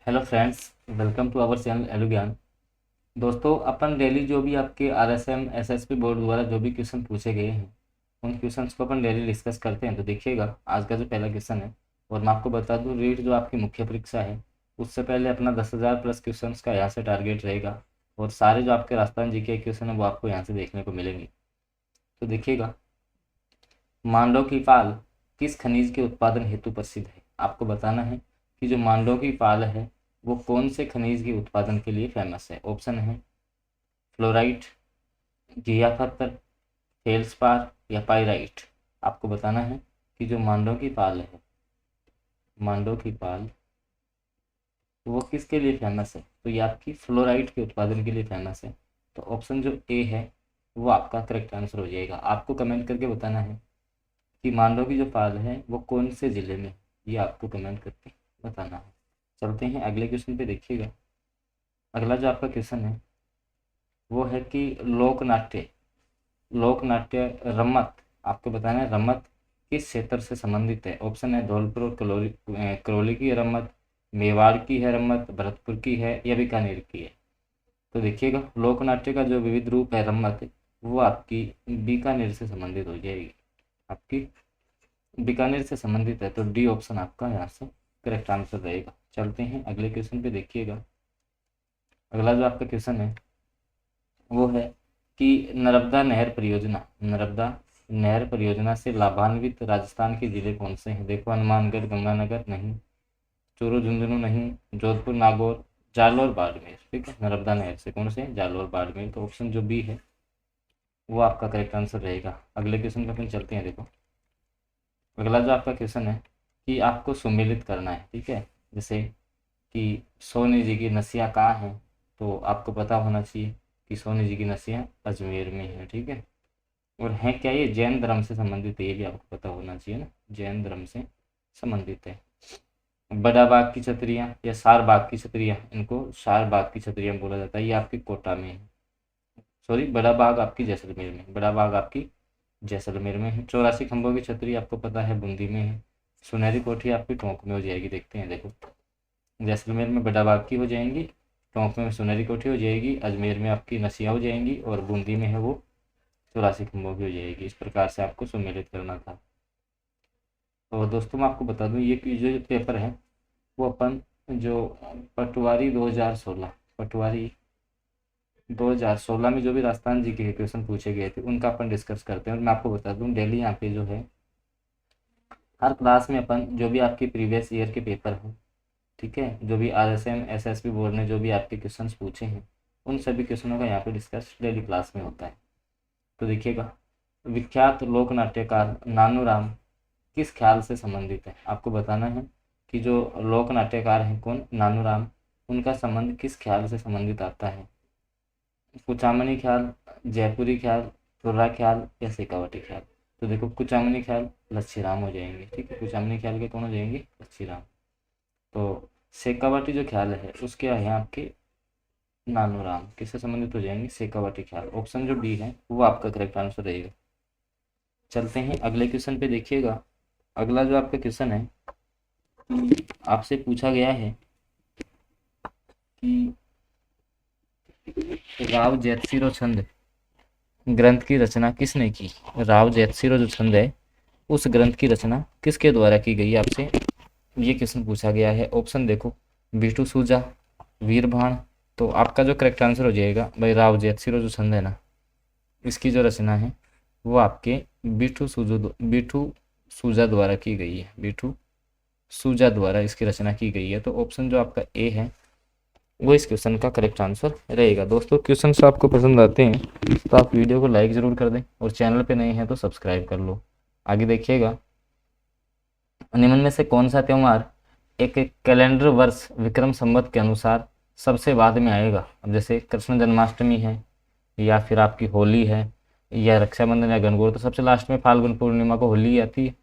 Hello friends, welcome to our channel Elu Gyan. दोस्तों, अपन daily जो भी आपके आरएसएम एसएसपी बोर्ड द्वारा जो भी क्वेश्चन पूछे गए हैं उन क्वेश्चंस को अपन डेली डिस्कस करते हैं। तो देखिएगा आज का जो पहला क्वेश्चन है, और मैं आपको बता दूं रीट जो आपकी मुख्य परीक्षा है उससे पहले अपना 10,000 प्लस क्वेश्चन का यहाँ से टारगेट रहेगा, और सारे जो आपके राजस्थान जी के क्वेश्चन है वो आपको यहाँ से देखने को मिलेंगे। तो देखिएगा, मांडव की पाल किस खनिज के उत्पादन हेतु प्रसिद्ध है। आपको बताना है कि जो मांडव की पाल है वो कौन से खनिज के उत्पादन के लिए फेमस है। ऑप्शन है फ्लोराइट, घिया पत्थर, फेल्सपार या पाइराइट। आपको बताना है कि जो मांडव की पाल है, मांडव की पाल वो किसके लिए फेमस है। तो ये आपकी फ्लोराइट के उत्पादन के लिए फेमस है। तो ऑप्शन जो ए है वो आपका करेक्ट आंसर हो जाएगा। आपको कमेंट करके बताना है कि मांडव की जो पाल है वो कौन से ज़िले में, ये आपको कमेंट करके बताना है। चलते हैं अगले क्वेश्चन पे। देखिएगा, अगला जो आपका क्वेश्चन है वो है कि लोक नाट्य रम्मत, आपको बताना है रम्मत किस क्षेत्र से संबंधित है। ऑप्शन है धौलपुर और करौली की रम्मत, मेवाड़ की है रम्मत, भरतपुर की है या बीकानेर की है। तो देखिएगा, लोक नाट्य का जो विविध रूप है रम्मत वो आपकी बीकानेर से संबंधित हो जाएगी, आपकी बीकानेर से संबंधित है। तो डी ऑप्शन आपका यहाँ से करेक्ट आंसर रहेगा। चलते हैं अगले क्वेश्चन पे। देखिएगा, अगला जो आपका क्वेश्चन है वो है कि नर्मदा नहर परियोजना से लाभान्वित राजस्थान के जिले कौन से हैं। देखो, हनुमानगढ़, गंगानगर नहीं, चूरू झुंझुनू नहीं, जोधपुर, नागौर, जालौर, बाड़मेर। ठीक है, नर्मदा नहर से कौन से, जालौर, बाड़मेर। तो ऑप्शन जो बी है वो आपका करेक्ट आंसर रहेगा। अगले क्वेश्चन पे अपन चलते हैं। देखो, अगला जो आपका क्वेश्चन है कि आपको सुमेलित करना है। ठीक है, जैसे कि सोनी जी की नसिया कहाँ हैं, तो आपको पता होना चाहिए कि सोनी जी की नसिया अजमेर में है। ठीक है, और हैं क्या, ये जैन धर्म से संबंधित है, ये भी आपको पता होना चाहिए ना, जैन धर्म से संबंधित है। बड़ा बाग की छतरियाँ या सार बाग की छतरियाँ, इनको सार बाग की छतरियाँ बोला जाता है। ये आपकी कोटा में है, सॉरी, बड़ा बाग आपकी जैसलमेर में, बड़ा बाग आपकी जैसलमेर में है। 84 खंभों की छतरी आपको पता है बूंदी में है। सुनहरी कोठी आपकी टोंक में हो जाएगी। देखते हैं, देखो, जैसलमेर में बड़ा बाग की हो जाएंगी, टोंक में सुनहरी कोठी हो जाएगी, अजमेर में आपकी नसिया हो जाएंगी, और बूंदी में है वो 84 खंभों की हो जाएगी। इस प्रकार से आपको सुमेलित करना था। और दोस्तों, मैं आपको बता दूं ये कि जो पेपर है वो अपन जो पटवारी 2016 में जो भी राजस्थान जी के क्वेश्चन पूछे गए थे उनका अपन डिस्कस करते हैं। और मैं आपको बता दूं डेली यहाँ पे जो है हर क्लास में अपन जो भी आपके प्रीवियस ईयर के पेपर हैं, ठीक है, जो भी आरएसएम एसएसबी बोर्ड ने जो भी आपके क्वेश्चंस पूछे हैं उन सभी क्वेश्चनों का यहाँ पे डिस्कस डेली क्लास में होता है। तो देखिएगा, विख्यात लोक नाट्यकार नानूराम किस ख्याल से संबंधित है। आपको बताना है कि जो लोक नाट्यकार हैं कौन, नानूराम, उनका संबंध किस ख्याल से संबंधित आता है। कुचामनी ख्याल, जयपुरी ख्याल, तुर्रा ख्याल या शेखावटी ख्याल। तो देखो, कुचामनी ख्याल लच्छीराम हो जाएंगे। ठीक है, कुचामनी ख्याल के कौन हो जाएंगे, लच्छीराम। तो शेखावटी जो ख्याल है उसके हैं आपके नानूराम, किससे संबंधित हो जाएंगे, शेखावटी ख्याल। ऑप्शन जो डी है वो आपका करेक्ट आंसर रहेगा। चलते हैं अगले क्वेश्चन पे। देखिएगा, अगला जो आपका क्वेश्चन है आपसे पूछा गया है कि राव जैतसिरो छंद ग्रंथ की रचना किसने की। राव जैतसिरो जो छंद है उस ग्रंथ की रचना किसके द्वारा की गई, आपसे ये क्वेश्चन पूछा गया है। ऑप्शन देखो, बिटू सूजा, वीरभाण। तो आपका जो करेक्ट आंसर हो जाएगा भाई, राव जैतसिरो जो छंद है ना, इसकी जो रचना है वो आपके बिटू सूजा द्वारा की गई है। बिटू सूजा द्वारा इसकी रचना की गई है। तो ऑप्शन जो आपका ए है वो इस क्वेश्चन का करेक्ट आंसर रहेगा। दोस्तों, क्वेश्चन आपको पसंद आते हैं तो आप वीडियो को लाइक ज़रूर कर दें, और चैनल पे नए हैं तो सब्सक्राइब कर लो। आगे देखिएगा, निम्न में से कौन सा त्यौहार एक कैलेंडर वर्ष विक्रम संवत के अनुसार सबसे बाद में आएगा। अब जैसे कृष्ण जन्माष्टमी है, या फिर आपकी होली है, या रक्षाबंधन या गणगौर, तो सबसे लास्ट में फाल्गुन पूर्णिमा को होली आती है।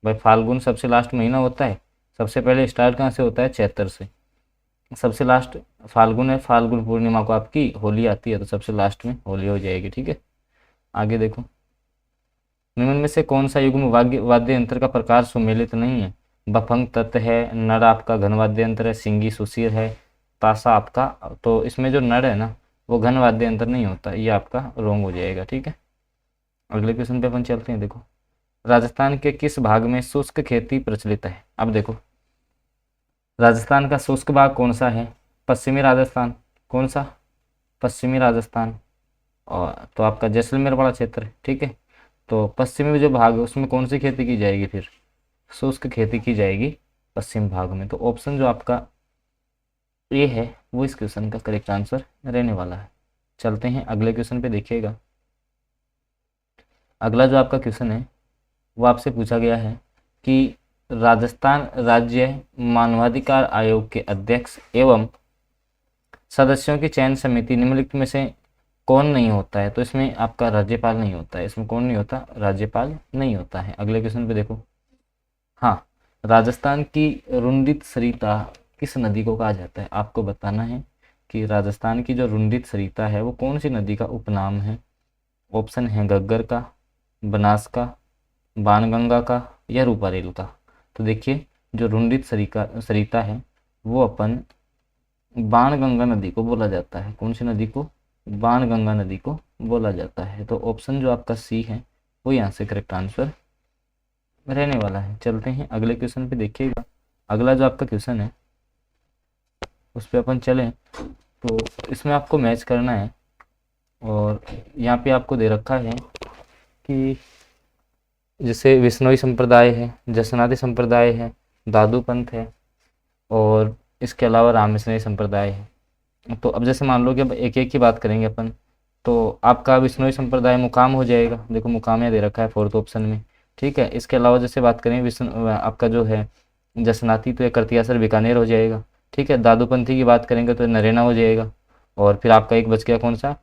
भाई, फाल्गुन सबसे लास्ट महीना होता है। सबसे पहले स्टार्ट कहाँ से होता है, चैत्र से। सबसे लास्ट फाल्गुन है, फाल्गुन पूर्णिमा को आपकी होली आती है, तो सबसे लास्ट में होली हो जाएगी। ठीक है, आगे देखो, निम्न में से कौन सा युग्म वाद्य यंत्र का प्रकार सुमेलित नहीं है। बफंग तत्व है, नड़ आपका घन वाद्य यंत्र है, सिंगी सुशीर है, ताशा आपका, तो इसमें जो नड़ है ना वो घन वाद्य यंत्र नहीं होता, ये आपका रॉन्ग हो जाएगा। ठीक है, अगले क्वेश्चन पे अपन चलते हैं। देखो, राजस्थान के किस भाग में शुष्क खेती प्रचलित है? अब देखो, राजस्थान का शुष्क भाग कौन सा है? पश्चिमी राजस्थान। कौन सा? पश्चिमी राजस्थान। और तो आपका जैसलमेर वाला क्षेत्र है। ठीक है, तो पश्चिमी जो भाग है उसमें कौन सी खेती की जाएगी? फिर शुष्क खेती की जाएगी पश्चिम भाग में। तो ऑप्शन जो आपका ये है वो इस क्वेश्चन का करेक्ट आंसर रहने वाला है। चलते हैं अगले क्वेश्चन पे, देखिएगा। अगला जो आपका क्वेश्चन है वो आपसे पूछा गया है कि राजस्थान राज्य मानवाधिकार आयोग के अध्यक्ष एवं सदस्यों की चयन समिति निम्नलिखित में से कौन नहीं होता है? तो इसमें आपका राज्यपाल नहीं होता है। इसमें कौन नहीं होता? राज्यपाल नहीं होता है। अगले क्वेश्चन पे देखो, हाँ, राजस्थान की रुंडित सरिता किस नदी को कहा जाता है? आपको बताना है कि राजस्थान की जो रुंडित सरिता है वो कौन सी नदी का उपनाम है। ऑप्शन है गग्गर का, बनास का, बाणगंगा का या रूपारेल का। तो देखिए, जो रुंडित सरिता है वो अपन बाणगंगा नदी को बोला जाता है। कौन सी नदी को? बाणगंगा नदी को बोला जाता है। तो ऑप्शन जो आपका सी है वो यहाँ से करेक्ट आंसर रहने वाला है। चलते हैं अगले क्वेश्चन पे, देखिएगा। अगला जो आपका क्वेश्चन है उस पर अपन चलें तो इसमें आपको मैच करना है, और यहाँ पे आपको दे रखा है कि जैसे विश्नोई संप्रदाय है, जसनादी संप्रदाय है, दादू पंथ है, और इसके अलावा रामेश्वरी संप्रदाय है। तो अब जैसे मान लो कि अब एक एक की बात करेंगे अपन, तो आपका विश्नोई संप्रदाय मुकाम हो जाएगा। देखो मुकाम यहाँ दे रखा है फोर्थ ऑप्शन में। ठीक है, इसके अलावा जैसे बात करें विष्णु आपका जो है जसनाती, तो ये करतियासर बीकानेर हो जाएगा। ठीक है, दादूपंथी की बात करेंगे तो नरेना हो जाएगा। और फिर आपका एक बच गया कौन सा?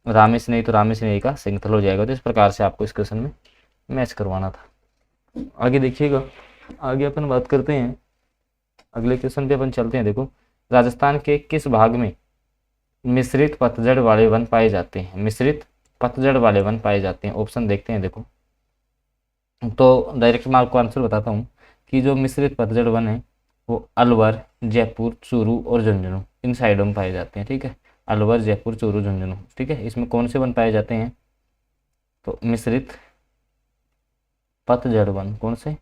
रामेश्वरी, तो रामेश्वरी का सिंगथल हो जाएगा। तो इस प्रकार से आपको इस क्वेश्चन में मैच करवाना था। आगे देखिएगा, आगे अपन बात करते हैं, अगले क्वेश्चन पे अपन चलते हैं। देखो, राजस्थान के किस भाग में मिश्रित पतझड़ वाले वन पाए जाते हैं? मिश्रित पतझड़ वाले वन पाए जाते हैं। ऑप्शन देखते हैं। देखो, तो डायरेक्ट मैं आपको आंसर बताता हूँ कि जो मिश्रित पतझड़ वन है वो अलवर, जयपुर, चूरू और झुंझुनू, इन साइडों में पाए जाते हैं। ठीक है, अलवर, जयपुर, चूरू, झुंझुनू। ठीक है, इसमें कौन से वन पाए जाते हैं? तो मिश्रित पतझड़ वन। कौन से?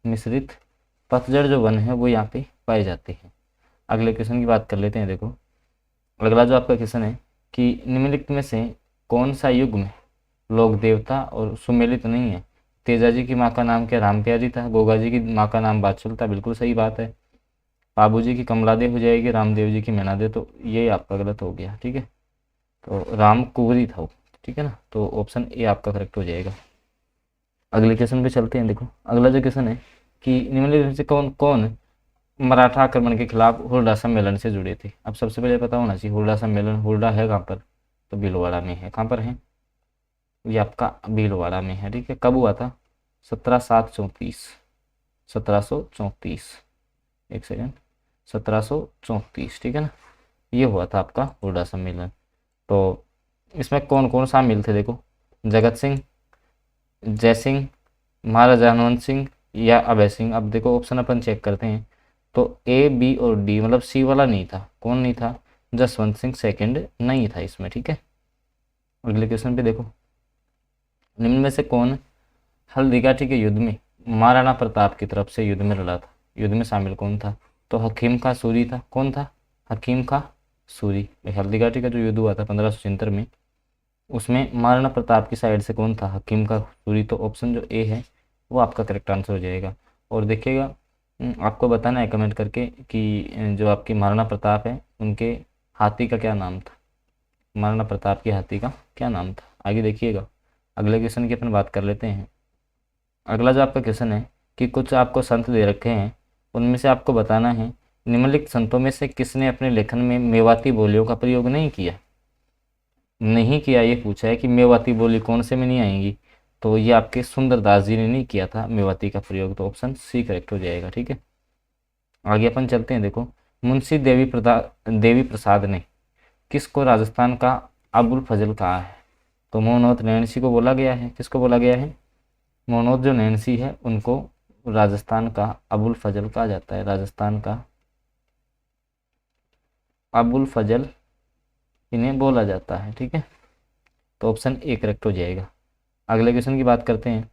मिश्रित पतझड़ जो वन है वो यहाँ पे पाए जाते हैं। अगले क्वेश्चन की बात कर लेते हैं। देखो, अगला जो आपका क्वेश्चन है कि निम्नलिखित में से कौन सा युग में लोक देवता और सुमेलित नहीं है? तेजा जी की माँ का नाम क्या? राम प्यारी था। गोगा जी की माँ का नाम बादशुल था, बिल्कुल सही बात है। बाबू जी की कमलादेव हो जाएगी, रामदेव जी की मैनादेव, तो ये आपका गलत हो गया। ठीक है, तो राम कुंवरी था वो। ठीक है ना, तो ऑप्शन ए आपका करेक्ट हो जाएगा। अगले क्वेश्चन पे चलते हैं। देखो, अगला जो क्वेश्चन है कि निम्नलिखित में से कौन कौन मराठा आक्रमण के खिलाफ हुरडा सम्मेलन से जुड़े थे? अब सबसे पहले पता होना चाहिए हुरडा सम्मेलन, हुरडा है कहाँ पर? तो भीलवाड़ा में है। कहाँ पर है? ये आपका भीलवाड़ा में है। ठीक है, कब हुआ था? 1734। 1734, एक सेकेंड, 1734। ठीक है ना, ये हुआ था आपका हुरडा सम्मेलन। तो इसमें कौन कौन शामिल थे? देखो, जगत सिंह, जय सिंह, महाराजा हनुमंत सिंह या अभय सिंह। अब देखो ऑप्शन अपन चेक करते हैं, तो ए, बी और डी, मतलब सी वाला नहीं था। कौन नहीं था? जसवंत सिंह सेकंड नहीं था इसमें। ठीक है, अगले क्वेश्चन पे देखो, निम्न में से कौन हल्दीघाटी के युद्ध में महाराणा प्रताप की तरफ से युद्ध में लड़ा था? युद्ध में शामिल कौन था? तो हकीम खां सूरी था। कौन था? हकीम खां सूरी। हल्दीघाटी का जो युद्ध हुआ था 1576 में, उसमें महाराणा प्रताप की साइड से कौन था? हकीम खां सूरी। तो ऑप्शन जो ए है वो आपका करेक्ट आंसर हो जाएगा। और देखिएगा, आपको बताना है कमेंट करके कि जो आपकी महाराणा प्रताप है उनके हाथी का क्या नाम था? महाराणा प्रताप की हाथी का क्या नाम था? आगे देखिएगा, अगले क्वेश्चन की अपन बात कर लेते हैं। अगला जो आपका क्वेश्चन है कि कुछ आपको संत दे रखे हैं, उनमें से आपको बताना है निम्नलिखित संतों में से किसने अपने लेखन में मेवाती बोलियों का प्रयोग नहीं किया? नहीं किया, ये पूछा है कि मेवाती बोली कौन से में नहीं आएंगी? तो ये आपके सुंदरदास जी ने नहीं किया था मेवाती का प्रयोग। तो ऑप्शन सी करेक्ट हो जाएगा। ठीक है, आगे अपन चलते हैं। देखो, मुंशी देवी प्रसाद ने किसको राजस्थान का अबुल फजल कहा है? तो मोहनोत नैणसी को बोला गया है। किसको बोला गया है? मोहनोत जो नैणसी है उनको राजस्थान का अबुल फजल कहा जाता है, राजस्थान का अबुल फजल इन्हें बोला जाता है। ठीक है, तो ऑप्शन ए करेक्ट हो जाएगा। अगले क्वेश्चन की बात करते हैं।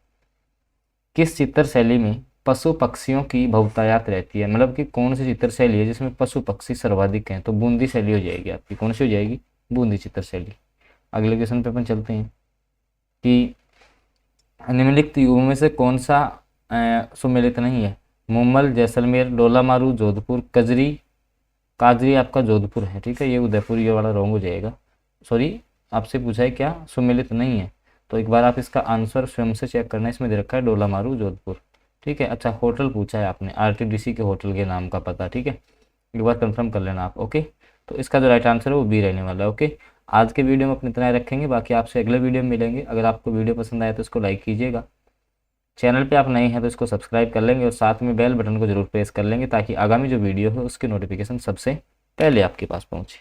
किस चित्र शैली में पशु पक्षियों की बहुतायत रहती है, मतलब कि कौन सी चित्र शैली है जिसमें पशु पक्षी सर्वाधिक हैं, तो बूंदी शैली हो जाएगी आपकी। कौन सी हो जाएगी? बूंदी चित्र शैली। अगले क्वेश्चन पे अपन चलते हैं कि निम्नलिखित युगों में से कौन सा सुमेलित नहीं है? मुम्मल, जैसलमेर, डोलामारू, जोधपुर, कजरी। काजरी आपका जोधपुर है। ठीक है, ये उदयपुर ये वाला रॉन्ग हो जाएगा। सॉरी, आपसे पूछा है क्या सुमेलित नहीं है, तो एक बार आप इसका आंसर स्वयं से चेक करना। इसमें दे रखा है डोलामारू जोधपुर। ठीक है, अच्छा होटल पूछा है आपने, आरटीडीसी के होटल के नाम का पता। ठीक है, एक बार कंफर्म कर लेना आप। ओके, तो इसका जो राइट आंसर है वो बी रहने वाला है। ओके, आज के वीडियो में अपने इतना ही रखेंगे, बाकी आपसे अगले वीडियो में मिलेंगे। अगर आपको वीडियो पसंद आया तो इसको लाइक कीजिएगा, चैनल पे आप नए हैं तो इसको सब्सक्राइब कर लेंगे और साथ में बेल बटन को जरूर प्रेस कर लेंगे ताकि आगामी जो वीडियो है उसकी नोटिफिकेशन सबसे पहले आपके पास पहुंचे।